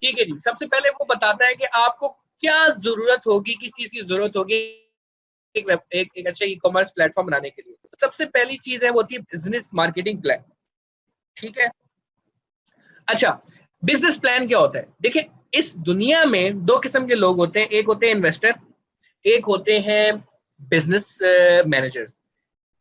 ठीक है जी। सबसे पहले वो बताता है कि आपको क्या जरूरत होगी, किस चीज की जरूरत होगी एक अच्छा ई कॉमर्स प्लेटफॉर्म बनाने के लिए। सबसे पहली चीज है वो होती है बिजनेस मार्केटिंग प्लान। ठीक है। अच्छा, बिजनेस प्लान क्या होता है? देखिए, इस दुनिया में दो किस्म के लोग होते हैं, एक होते हैं इन्वेस्टर, एक होते हैं बिजनेस मैनेजर्स।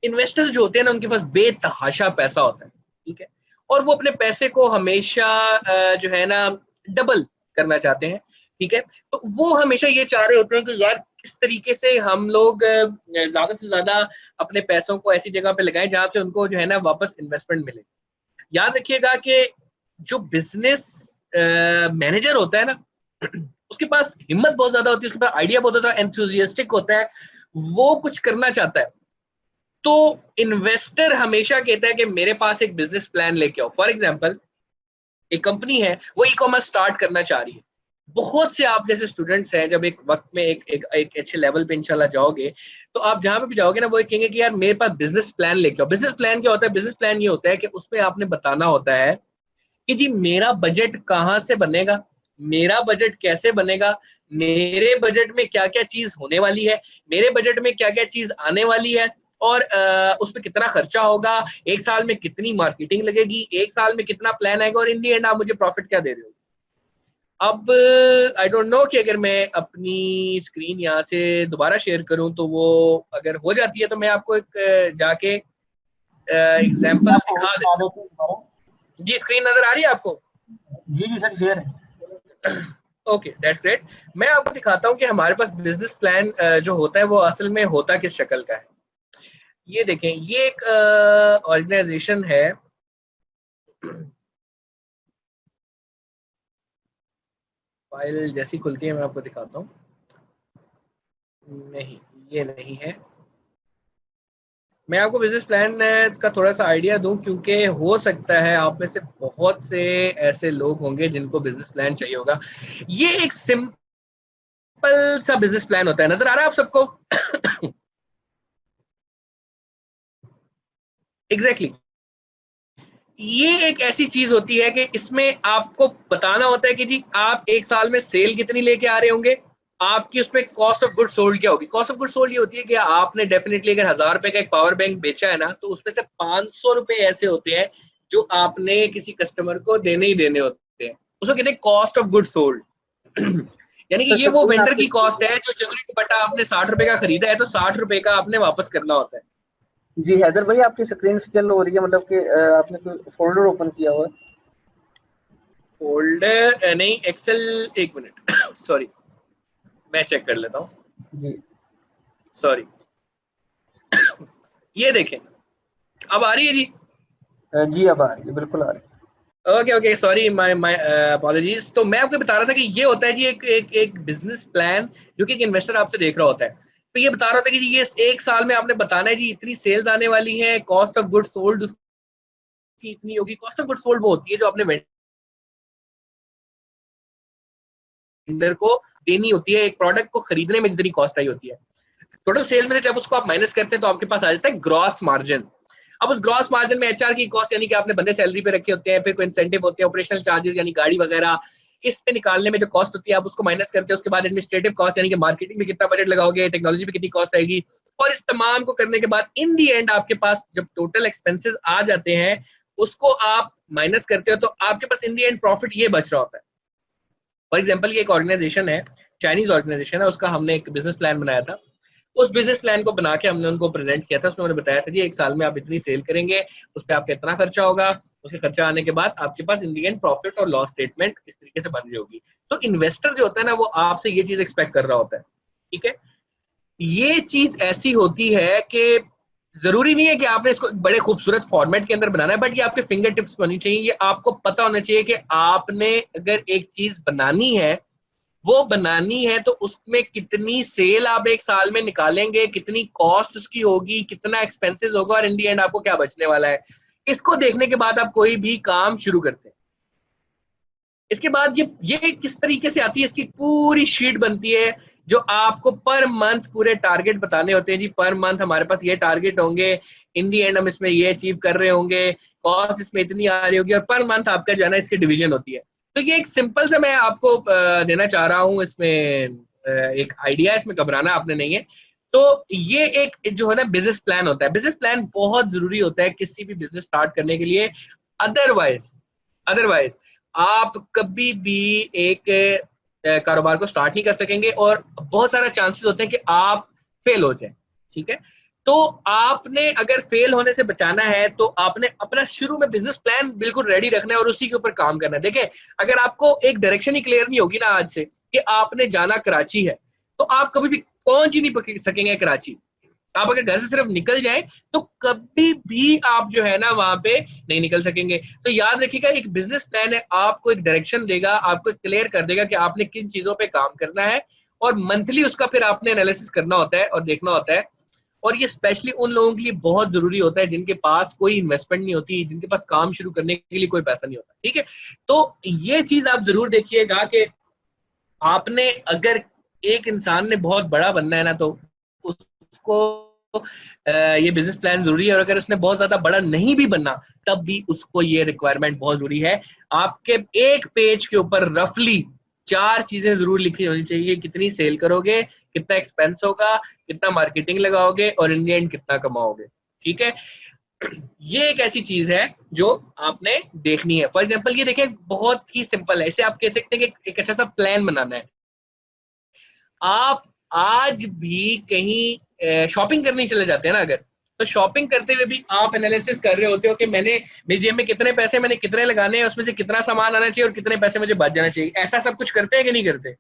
इन्वेस्टर्स जो होते हैं ना, उनके पास बेतहाशा पैसा होता है। ठीक है। और वो अपने पैसे को हमेशा जो है ना डबल करना चाहते हैं। ठीक है। तो वो हमेशा ये चाह रहे होते हैं कि यार किस तरीके से हम लोग ज्यादा से ज्यादा अपने पैसों को ऐसी जगह पे लगाएं जहां से उनको जो है ना वापस इन्वेस्टमेंट मिले। याद रखिएगा कि जो बिजनेस मैनेजर होता है ना, उसके पास हिम्मत बहुत ज्यादा होती है, उसके पास आइडिया बहुत ज्यादा एंथुजियास्टिक होता है, वो कुछ करना चाहता है। तो इन्वेस्टर हमेशा कहता है कि मेरे पास एक बिजनेस प्लान लेके आओ। फॉर एग्जांपल, एक कंपनी है, वो ई कॉमर्स स्टार्ट करना चाह रही है। बहुत से आप जैसे स्टूडेंट्स हैं, जब एक वक्त में एक अच्छे लेवल पे इंशाल्लाह जाओगे, तो आप जहां पे भी जाओगे ना, वो एक कहेंगे कि यार मेरे पास बिजनेस प्लान लेके आओ। बिजनेस प्लान क्या होता है? बिजनेस प्लान ये होता है कि उसमें आपने बताना होता है कि जी मेरा बजट कहाँ से बनेगा, मेरा बजट कैसे बनेगा, मेरे बजट में क्या क्या चीज होने वाली है, मेरे बजट में क्या क्या चीज आने वाली है, और उस पर कितना खर्चा होगा, एक साल में कितनी मार्केटिंग लगेगी, एक साल में कितना प्लान आएगा, और इन दी एंड आप मुझे प्रॉफिट क्या दे रहे हो। अब आई डोंट नो कि अगर मैं अपनी स्क्रीन यहाँ से दोबारा शेयर करूं तो वो अगर हो जाती है तो मैं आपको एक जाके एग्जांपल दिखा देता हूँ। जी, स्क्रीन नजर आ रही है आपको? जी जी सर, शेयर है। Okay, that's great. मैं आपको दिखाता हूँ कि हमारे पास बिजनेस प्लान जो होता है वो असल में होता किस शक्ल का है। ये देखें, ये एक ऑर्गेनाइजेशन है। फाइल जैसी खुलती है मैं आपको दिखाता हूँ। नहीं, ये नहीं है। मैं आपको बिजनेस प्लान का थोड़ा सा आइडिया दूं, क्योंकि हो सकता है आप में से बहुत से ऐसे लोग होंगे जिनको बिजनेस प्लान चाहिए होगा। ये एक सिंपल सा बिजनेस प्लान होता है, नजर आ रहा है आप सबको? Exactly exactly. ये एक ऐसी चीज होती है कि इसमें आपको बताना होता है कि जी आप एक साल में सेल कितनी लेके आ रहे होंगे, आपकी उसमें कॉस्ट ऑफ गुड सोल्ड क्या होगी। कॉस्ट ऑफ गुड सोल्ड ये होती है कि आपने डेफिनेटली अगर 1000 रुपए का एक पावर बैंक बेचा है ना, तो उसमें से 500 रुपए ऐसे होते हैं जो आपने किसी कस्टमर को देने ही देने होते हैं, उसको कहते हैं कॉस्ट ऑफ गुड सोल्ड। यानी कि तो ये सर वो कोई वेंडर आपके की कॉस्ट है जो जनरली बटा आपने 60 रुपए का खरीदा है तो 60 रुपए का आपने वापस करना होता है। जी हैदर भाई, आपकी स्क्रीन स्केल हो रही है, मतलब कि आपने कोई फोल्डर ओपन किया हुआ है? फोल्डर नहीं, एक्सेल। एक मिनट, सॉरी, मैं चेक कर लेता हूँ। जी सॉरी। ये देखें, अब आ रही है जी? जी, अब आ रही है, बिल्कुल आ रही है। Okay okay, sorry, my my apologies. तो मैं आपको बता रहा था कि ये होता है जी एक एक एक बिजनेस प्लान जो कि एक इन्वेस्टर आपसे देख रहा होता है। तो ये बता रहा था कि जी ये एक साल में आपने बताना है जी इतनी सेल्स आने वाली है, कॉस्ट ऑफ गुड सोल्ड उसकी इतनी होगी। कॉस्ट ऑफ गुड सोल्ड वो होती है जो आपने वेंडर को देनी होती है, एक प्रोडक्ट को खरीदने में जितनी कॉस्ट आई होती है। टोटल सेल में से जब उसको आप माइनस करते हैं तो आपके पास आ जाता है ग्रॉस मार्जिन। अब उस ग्रॉस मार्जिन में एचआर की कॉस्ट, यानी कि आपने बंदे सैलरी पे रखे होते हैं, फिर कोई इंसेंटिव होते हैं, ऑपरेशनल चार्जेस यानी गाड़ी वगैरह, इस पे निकालने में जो कॉस्ट होती है आप उसको माइनस करते हैं। उसके बाद एडमिनिस्ट्रेटिव कॉस्ट यानी कि मार्केटिंग में कितना बजट लगाओगे, टेक्नोलॉजी पे कितनी कॉस्ट आएगी, और इस तमाम को करने के बाद इन दी एंड आपके पास जब टोटल एक्सपेंसेस आ जाते हैं उसको आप माइनस करते हो तो आपके पास इन दी एंड प्रॉफिट ये बच रहा होता है। फॉर एग्जाम्पल, ये एक ऑर्गेनाइजेशन है, चाइनीज ऑर्गेनाइजेशन है, उसका हमने एक बिजनेस प्लान बनाया था। उस बिजनेस प्लान को बना के हमने उनको प्रेजेंट किया था। उसमें उन्होंने बताया था जी एक साल में आप इतनी सेल करेंगे, उस पर आपका इतना खर्चा होगा, उसके खर्चा आने के बाद आपके पास इन दी एंड प्रॉफिट और लॉस स्टेटमेंट इस तरीके से बन रही होगी। तो इन्वेस्टर जो होता है ना, वो आपसे ये चीज एक्सपेक्ट कर रहा होता है। ठीक है। ये चीज ऐसी होती है कि जरूरी नहीं है कि आपने इसको एक बड़े खूबसूरत फॉर्मेट के अंदर बनाना है, बट ये आपके फिंगर टिप्स होनी चाहिए। ये आपको पता होना चाहिए कि आपने अगर एक चीज बनानी है, वो बनानी है, तो उसमें कितनी सेल आप एक साल में निकालेंगे, कितनी कॉस्ट उसकी होगी, कितना एक्सपेंसेस होगा, और इन दी एंड आपको क्या बचने वाला है। इसको देखने के बाद आप कोई भी काम शुरू करते हैं। इसके बाद ये किस तरीके से आती है, इसकी पूरी शीट बनती है जो आपको पर मंथ पूरे टारगेट बताने होते हैं। जी पर मंथ हमारे पास ये टारगेट होंगे, इन दी एंड हम इसमें ये अचीव कर रहे होंगे, कॉस्ट इसमें इतनी आ रही होगी, और पर मंथ आपका जो है ना इसकी डिवीजन होती है। तो ये एक सिंपल सा मैं आपको देना चाह रहा हूँ, इसमें एक आइडिया, इसमें घबराना आपने नहीं है। तो ये एक जो है ना बिजनेस प्लान होता है, बिजनेस प्लान बहुत जरूरी होता है किसी भी बिजनेस स्टार्ट करने के लिए। अदरवाइज अदरवाइज आप कभी भी एक कारोबार को स्टार्ट नहीं कर सकेंगे और बहुत सारा चांसेस होते हैं कि आप फेल हो जाए। ठीक है, तो आपने अगर फेल होने से बचाना है तो आपने अपना शुरू में बिजनेस प्लान बिल्कुल रेडी रखना है और उसी के ऊपर काम करना है। देखिए, अगर आपको एक डायरेक्शन ही क्लियर नहीं होगी ना आज से कि आपने जाना कराची है, तो आप कभी भी पहुंच ही नहीं सकेंगे कराची। आप अगर घर से सिर्फ निकल जाए तो कभी भी आप जो है ना वहां पे नहीं निकल सकेंगे। तो याद रखिएगा, एक बिजनेस प्लान है, आपको एक डायरेक्शन देगा, आपको क्लियर कर देगा कि आपने किन चीजों पे काम करना है, और मंथली उसका फिर आपने एनालिसिस करना होता है और देखना होता है। और ये स्पेशली उन लोगों के लिए बहुत जरूरी होता है जिनके पास कोई इन्वेस्टमेंट नहीं होती, जिनके पास काम शुरू करने के लिए कोई पैसा नहीं होता। ठीक है, तो ये चीज आप जरूर देखिएगा कि आपने अगर एक इंसान ने बहुत बड़ा बनना है ना, तो उसको ये बिजनेस प्लान जरूरी है। और अगर उसने बहुत ज्यादा बड़ा नहीं भी बनना, तब भी उसको ये रिक्वायरमेंट बहुत जरूरी है। आपके एक पेज के ऊपर रफली 4 चीजें जरूर लिखी होनी चाहिए। कितनी सेल करोगे, कितना एक्सपेंस होगा, कितना मार्केटिंग लगाओगे, और इन द एंड कितना कमाओगे। ठीक है, ये एक ऐसी चीज है जो आपने देखनी है। फॉर एग्जाम्पल ये देखें, बहुत ही सिंपल है, इसे आप कह सकते हैं कि एक अच्छा सा प्लान बनाना है। आप आज भी कहीं शॉपिंग करने चले जाते हैं ना अगर, तो शॉपिंग करते हुए भी आप एनालिसिस कर रहे होते हो कि मैंने मेरी जेब में कितने पैसे, मैंने कितने लगाने हैं, उसमें से कितना सामान आना चाहिए और कितने पैसे मुझे बच जाना चाहिए। ऐसा सब कुछ करते हैं कि नहीं करते?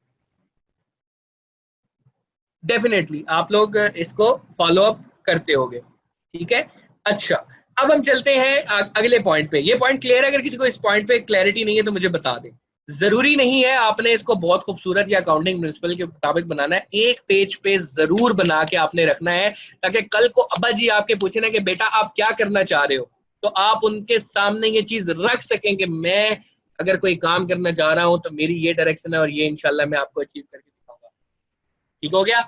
डेफिनेटली आप लोग इसको फॉलो अप करते होगे। ठीक है, अच्छा, अब हम चलते हैं अगले पॉइंट पे। ये पॉइंट क्लियर है? अगर किसी को इस पॉइंट पे क्लैरिटी नहीं है तो मुझे बता दें। जरूरी नहीं है आपने इसको बहुत खूबसूरत या अकाउंटिंग प्रिंसिपल के मुताबिक बनाना है, एक पेज पे जरूर बना के आपने रखना है, ताकि कल को अब्बा जी आपके पूछे ना कि बेटा आप क्या करना चाह रहे हो, तो आप उनके सामने ये चीज रख सकें कि मैं अगर कोई काम करना चाह रहा हूं तो मेरी ये डायरेक्शन है और ये इंशाल्लाह मैं आपको अचीव करके दिखाऊंगा। ठीक हो गया?